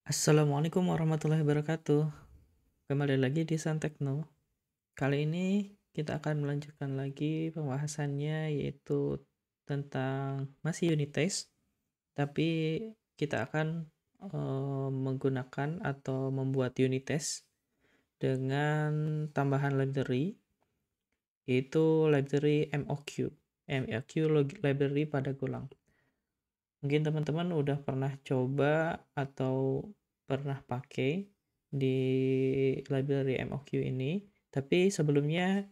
Assalamualaikum warahmatullahi wabarakatuh. Kembali lagi di Santekno. Kali ini kita akan melanjutkan lagi pembahasannya yaitu tentang masih unit test, tapi kita akan menggunakan atau membuat unit test dengan tambahan library yaitu library MOQ. MOQ library pada Golang. Mungkin teman-teman udah pernah coba atau pernah pakai di library MOQ ini, tapi sebelumnya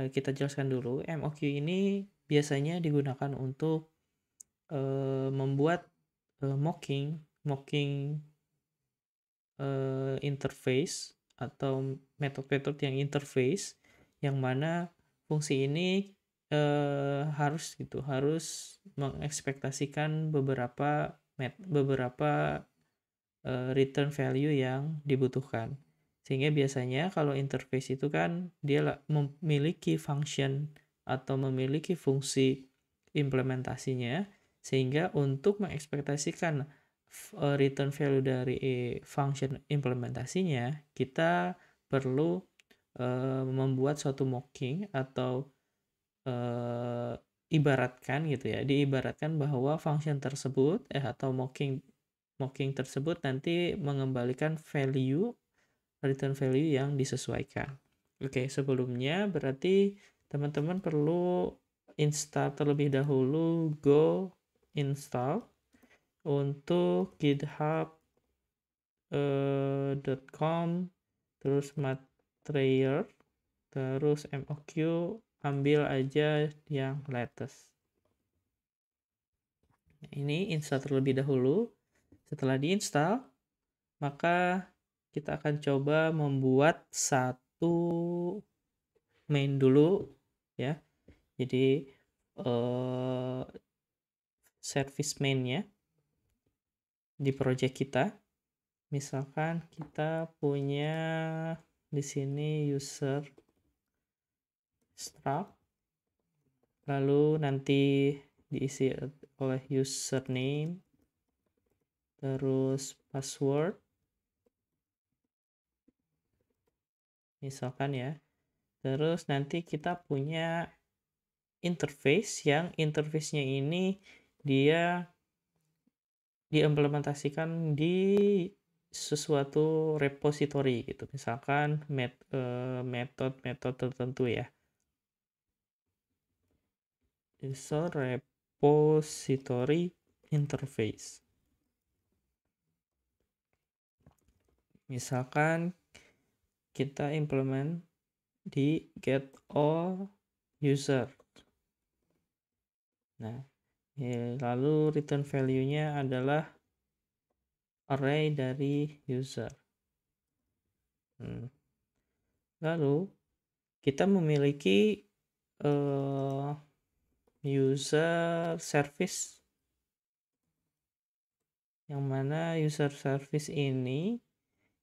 kita jelaskan dulu. MOQ ini biasanya digunakan untuk membuat mocking interface atau metode-metode yang interface yang mana fungsi ini harus mengekspektasikan beberapa return value yang dibutuhkan. Sehingga biasanya kalau interface itu kan dia memiliki function atau memiliki fungsi implementasinya, sehingga untuk mengekspektasikan return value dari function implementasinya, kita perlu membuat suatu mocking atau ibaratkan gitu ya, diibaratkan bahwa function tersebut atau mocking tersebut nanti mengembalikan return value yang disesuaikan. Oke, sebelumnya berarti teman-teman perlu install terlebih dahulu go install untuk github.com terus material terus MOQ, ambil aja yang latest. Nah, ini install terlebih dahulu. Setelah diinstal, maka kita akan coba membuat satu main dulu ya. Jadi service mainnya di project kita. Misalkan kita punya di sini user struct, lalu nanti diisi oleh username, terus password, misalkan ya. Terus nanti kita punya interface yang interface-nya ini dia diimplementasikan di sesuatu repository gitu. Misalkan metode tertentu ya. User repository interface. Misalkan kita implement di get all user. Nah, lalu return value-nya adalah array dari user. Lalu kita memiliki user service, yang mana user service ini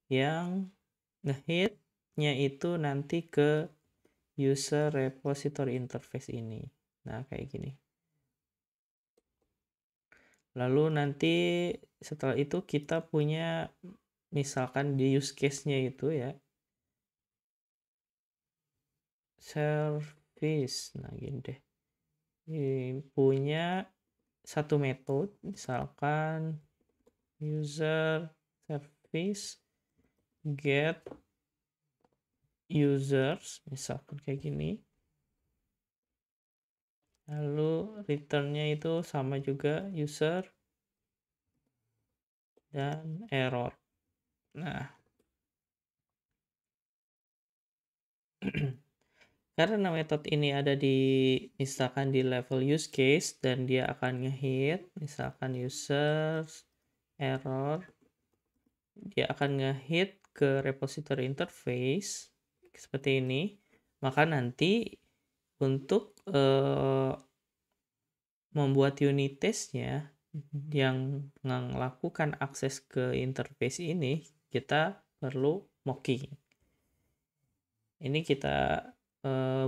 yang nge-hit-nya itu nanti ke user repository interface ini. Nah, kayak gini. Lalu nanti setelah itu kita punya misalkan di use case-nya itu ya service. Nah, gini deh. Punya satu metode misalkan user service get users, misalkan kayak gini. Lalu return-nya itu sama juga user dan error. Nah, karena metode ini ada misalkan di level use case dan dia akan nge-hit misalkan user error, dia akan nge-hit ke repository interface seperti ini, maka nanti untuk membuat unit testnya yang melakukan akses ke interface ini, kita perlu mocking. Ini kita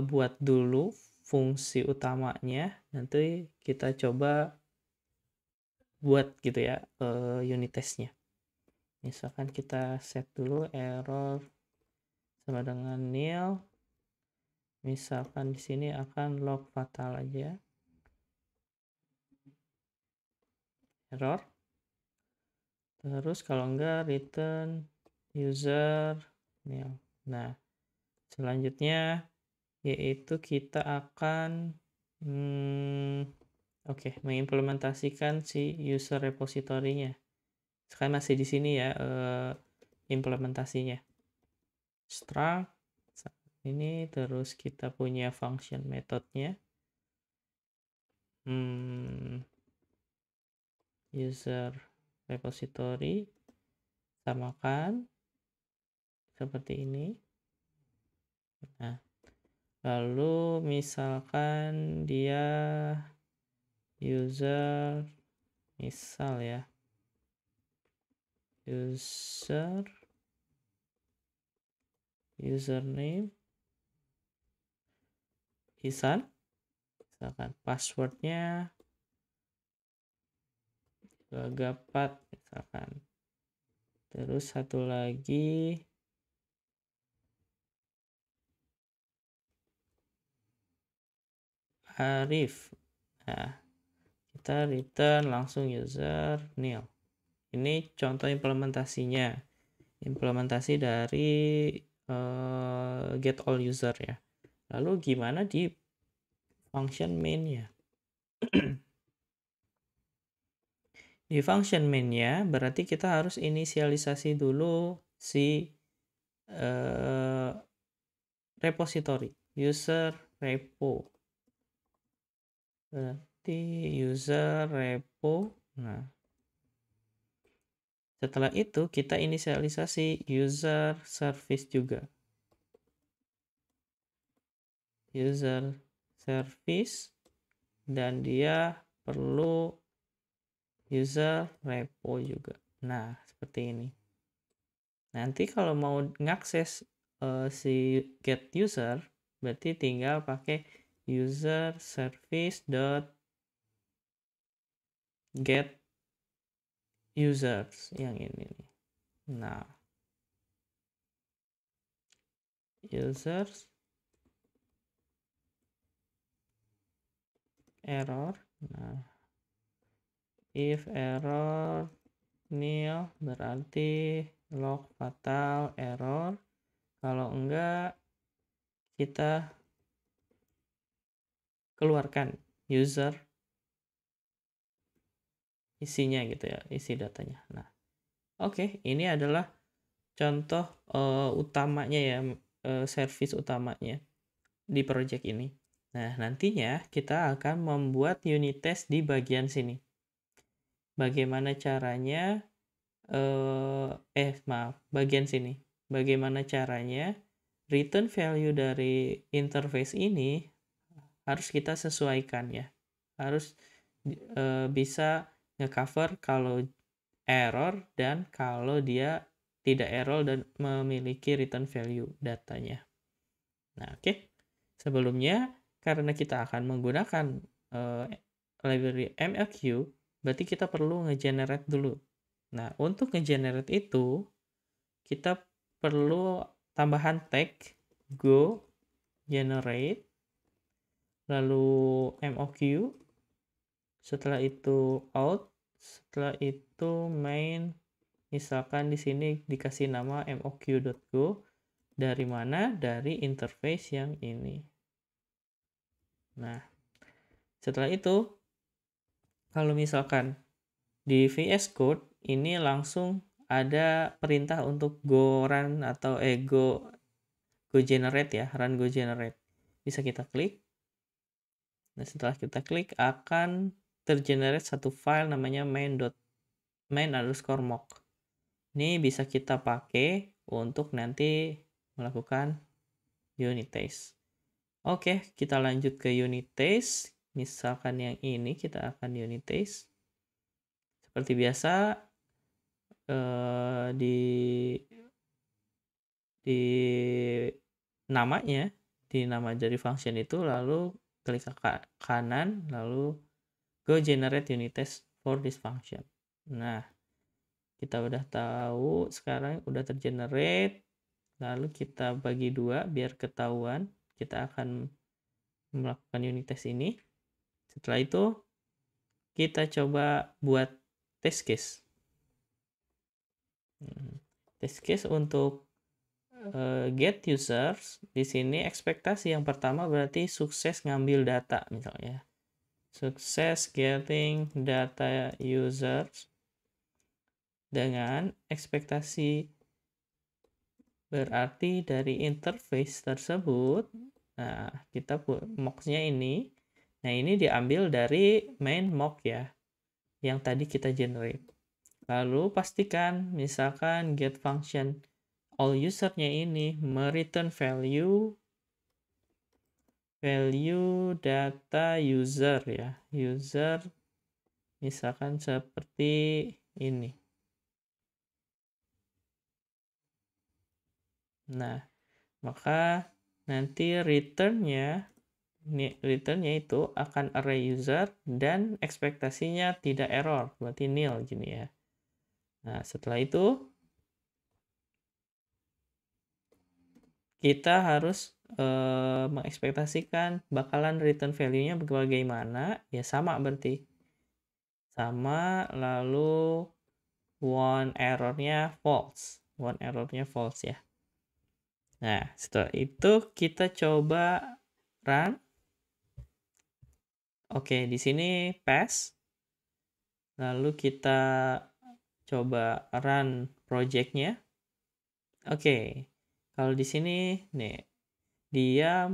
buat dulu fungsi utamanya, nanti kita coba buat gitu ya unit testnya. Misalkan kita set dulu error sama dengan nil. Misalkan di sini akan log fatal aja. Error. Terus kalau enggak return user nil. Nah, selanjutnya yaitu kita akan mengimplementasikan si user repository-nya. Sekarang masih di sini ya implementasinya. Struct ini, terus kita punya function methodnya. User repository samakan seperti ini. Nah, lalu misalkan dia user, misal ya, username Ihsan, misalkan passwordnya Gagapat misalkan. Terus satu lagi Arif. Nah, kita return langsung user nil. Ini contoh implementasinya. Implementasi dari get all user ya. Lalu gimana di function main-nya? Di function main-nya berarti kita harus inisialisasi dulu si repository, user repo. Berarti user repo. Nah, setelah itu kita inisialisasi user service juga. User service, dan dia perlu user repo juga. Nah, seperti ini. Nanti kalau mau ngakses si get user, berarti tinggal pakai user service dot get users yang ini nih. Nah, users error. Nah, if error nil berarti log fatal error. Kalau enggak, kita keluarkan user isinya gitu ya, isi datanya. Nah, oke, ini adalah contoh utamanya ya, service utamanya di project ini. Nah, nantinya kita akan membuat unit test di bagian sini. Bagaimana caranya bagian sini. Bagaimana caranya return value dari interface ini harus kita sesuaikan ya. Harus bisa nge-cover kalau error dan kalau dia tidak error dan memiliki return value datanya. Nah, oke. Sebelumnya, karena kita akan menggunakan library MLQ, berarti kita perlu nge-generate dulu. Nah, untuk nge-generate itu, kita perlu tambahan tag go generate, lalu MOQ, setelah itu out, setelah itu main. Misalkan di sini dikasih nama moq.go. Dari mana? Dari interface yang ini. Nah, setelah itu, kalau misalkan di VS Code, ini langsung ada perintah untuk go run atau go generate ya, run go generate. Bisa kita klik. Nah, setelah kita klik akan tergenerate satu file namanya main_mock. Ini bisa kita pakai untuk nanti melakukan unit test. Oke, kita lanjut ke unit test. Misalkan yang ini kita akan unit test. Seperti biasa di namanya, di nama dari function itu, lalu klik ke kanan, lalu go generate unit test for this function. Nah, Kita udah tahu sekarang udah tergenerate, lalu kita bagi 2 biar ketahuan. Kita akan melakukan unit test ini. Setelah itu kita coba buat test case. Test case untuk get users. Di sini ekspektasi yang pertama berarti sukses ngambil data misalnya. Sukses getting data users dengan ekspektasi berarti dari interface tersebut. Nah, kita mock-nya ini. Nah, ini diambil dari main mock ya, yang tadi kita generate. Lalu pastikan misalkan get function all usernya ini mereturn value data user ya. User misalkan seperti ini. Nah, maka nanti returnnya itu akan array user dan ekspektasinya tidak error, berarti nil gini ya. Nah, setelah itu kita harus mengekspektasikan bakalan return value-nya bagaimana, ya sama berarti. Sama, lalu one error-nya false. One error-nya false ya. Nah, setelah itu kita coba run. Oke, di sini pass. Lalu kita coba run project-nya. Oke, kalau di sini nih dia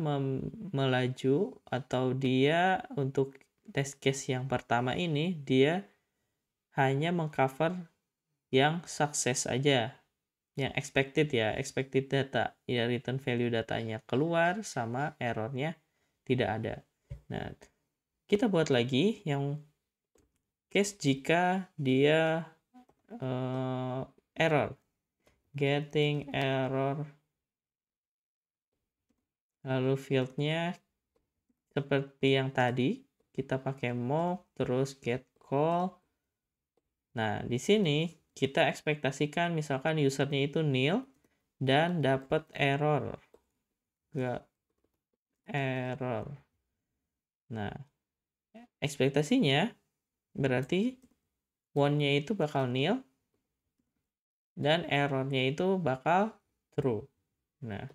melaju atau dia untuk test case yang pertama ini dia hanya mengcover yang sukses aja, yang expected ya, expected data ya, return value datanya keluar sama errornya tidak ada. Nah, kita buat lagi yang case jika dia error, getting error, lalu fieldnya seperti yang tadi kita pakai mock terus get call. Nah, di sini kita ekspektasikan misalkan usernya itu nil dan dapat error. Gak error. Nah, ekspektasinya berarti one-nya itu bakal nil dan errornya itu bakal true. Nah,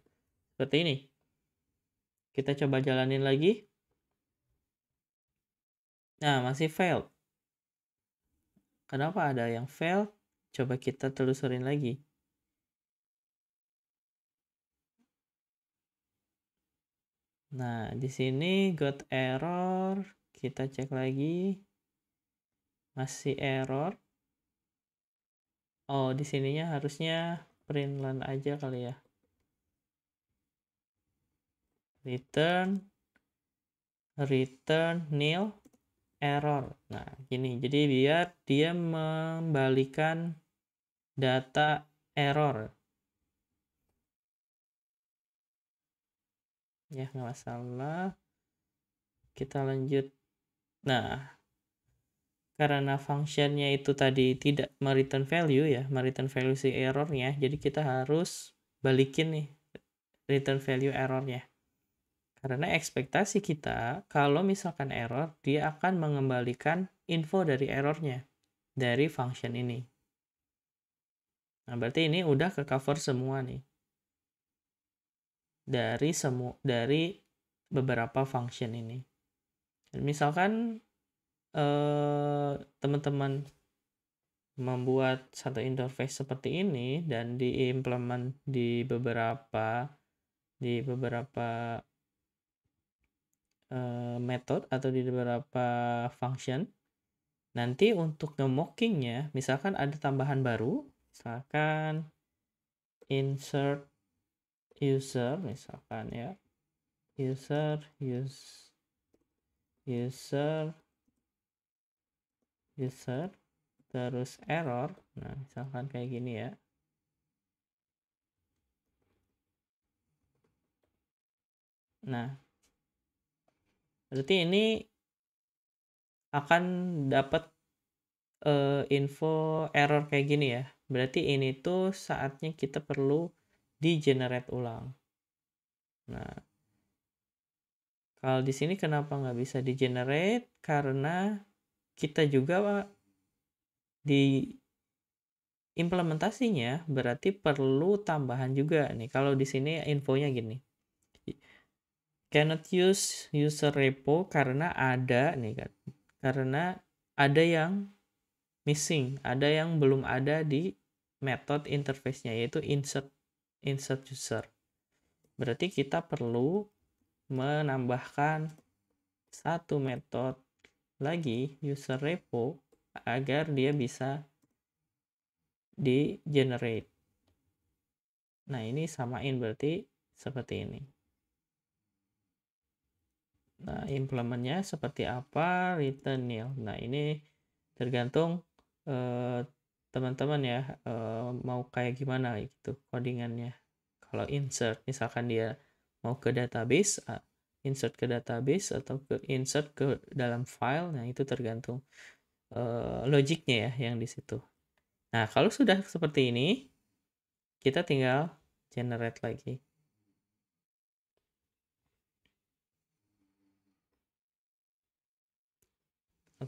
seperti ini. Kita coba jalanin lagi. Nah, masih failed. Kenapa ada yang failed? Coba kita telusurin lagi. Nah, di sini got error. Kita cek lagi. Masih error. Oh, di sininya harusnya print line aja kali ya. Return nil error. Nah, gini. Jadi biar dia membalikan data error. Ya, nggak masalah. Kita lanjut. Nah, karena functionnya itu tadi tidak mereturn value ya, mereturn value si errornya, jadi kita harus balikin nih return value errornya. Karena ekspektasi kita, kalau misalkan error, dia akan mengembalikan info dari errornya, dari function ini. Nah, berarti ini udah ke cover semua nih. Dari beberapa function ini. Dan misalkan teman-teman membuat satu interface seperti ini dan diimplement di beberapa method atau di beberapa function. Nanti untuk nge-mockingnya, misalkan ada tambahan baru, misalkan insert user, misalkan ya, user terus error. Nah, misalkan kayak gini ya. Nah, berarti ini akan dapat info error kayak gini ya. Berarti ini tuh saatnya kita perlu di-generate ulang. Nah, kalau di sini kenapa nggak bisa di-generate? Karena kita juga di implementasinya berarti perlu tambahan juga nih. Kalau di sini infonya gini. Cannot use user repo karena ada nih kan. Karena ada yang missing, ada yang belum ada di method interface-nya yaitu insert user. Berarti kita perlu menambahkan satu metode lagi user repo agar dia bisa di generate. Nah, ini samain berarti seperti ini. Nah, implementnya seperti apa? Return nil. Nah, ini tergantung teman-teman ya mau kayak gimana gitu codingannya. Kalau insert, misalkan dia mau ke database, insert ke database atau insert ke dalam file, nah itu tergantung logiknya ya yang di situ. Nah, kalau sudah seperti ini, kita tinggal generate lagi.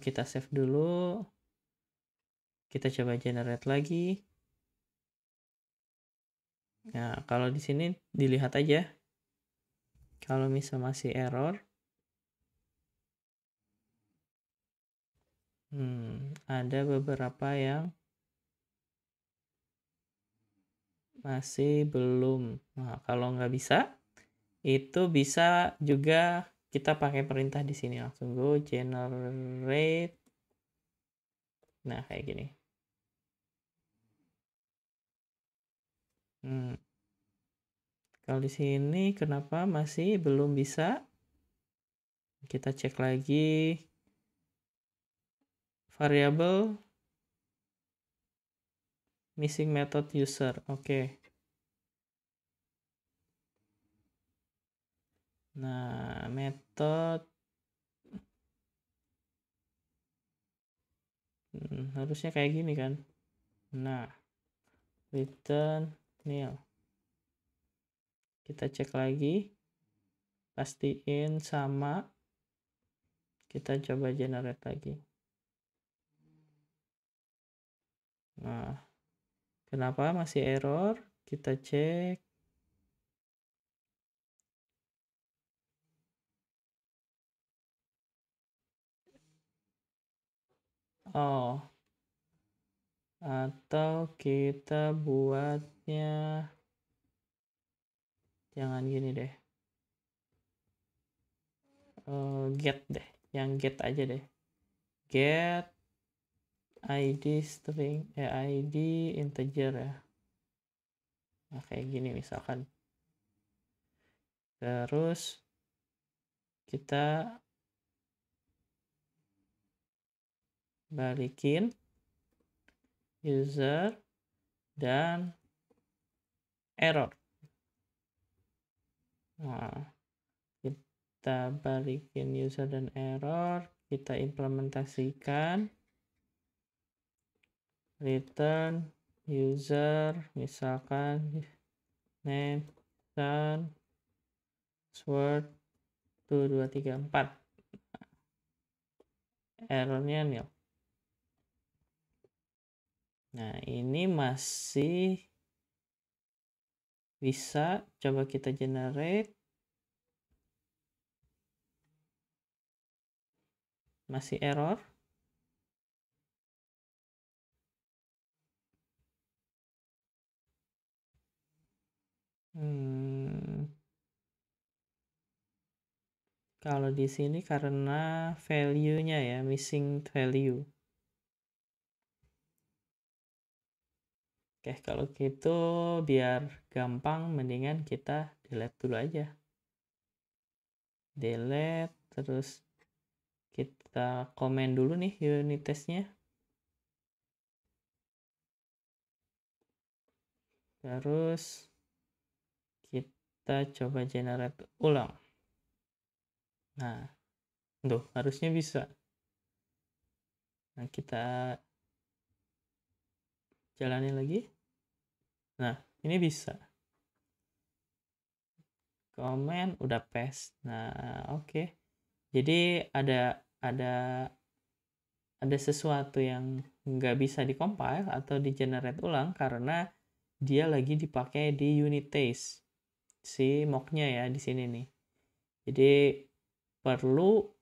Kita save dulu. Kita coba generate lagi. Nah, kalau di sini dilihat aja. Kalau misal masih error, ada beberapa yang masih belum. Nah, kalau nggak bisa, itu bisa juga kita pakai perintah di sini langsung go generate. Nah, kayak gini. Kalau di sini kenapa masih belum bisa? Kita cek lagi variabel missing method user. Oke. Nah, metode harusnya kayak gini kan. Nah, return nil. Kita cek lagi, pastiin sama, kita coba generate lagi. Nah, kenapa masih error? Kita cek. Oh, atau kita buatnya jangan gini deh. Get deh, yang get aja deh. Get ID string, ID integer ya. Nah, kayak gini misalkan. Terus kita balikin user dan error. Nah, kita balikin user dan error, kita implementasikan return user, misalkan name dan password 1234, errornya nil. Nah, ini masih bisa, coba kita generate, masih error. Kalau di sini karena value-nya ya, missing value. Oke, kalau gitu biar gampang mendingan kita delete dulu aja. Delete, terus kita komen dulu nih unit testnya. Terus kita coba generate ulang. Nah, tuh harusnya bisa. Nah, kita jalanin lagi. Nah, ini bisa. Komen udah paste. Nah, oke. Jadi ada sesuatu yang nggak bisa di-compile atau di-generate ulang karena dia lagi dipakai di unit test si mocknya ya di sini nih. Jadi perlu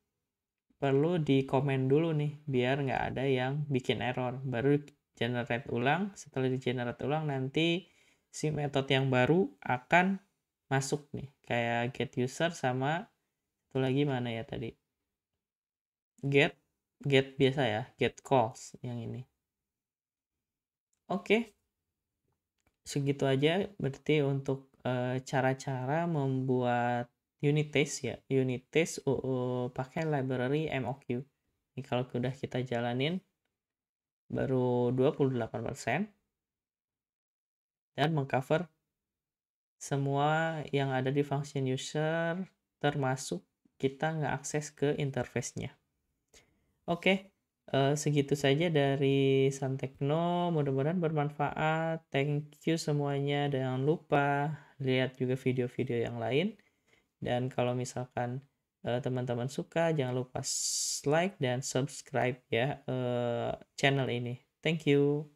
di komen dulu nih biar nggak ada yang bikin error, baru generate ulang. Setelah di generate ulang nanti si metode yang baru akan masuk nih, kayak get user sama satu lagi mana ya tadi, get biasa ya, get calls yang ini. Oke, segitu aja berarti untuk cara-cara membuat unit test ya, unit test pakai library MOQ. Ini kalau udah kita jalanin baru 28% dan mengcover semua yang ada di function user, termasuk kita ngeakses ke interface-nya. Oke, segitu saja dari Santekno, mudah-mudahan bermanfaat. Thank you semuanya, jangan lupa lihat juga video-video yang lain. Dan kalau misalkan teman-teman suka, jangan lupa like dan subscribe ya channel ini. Thank you.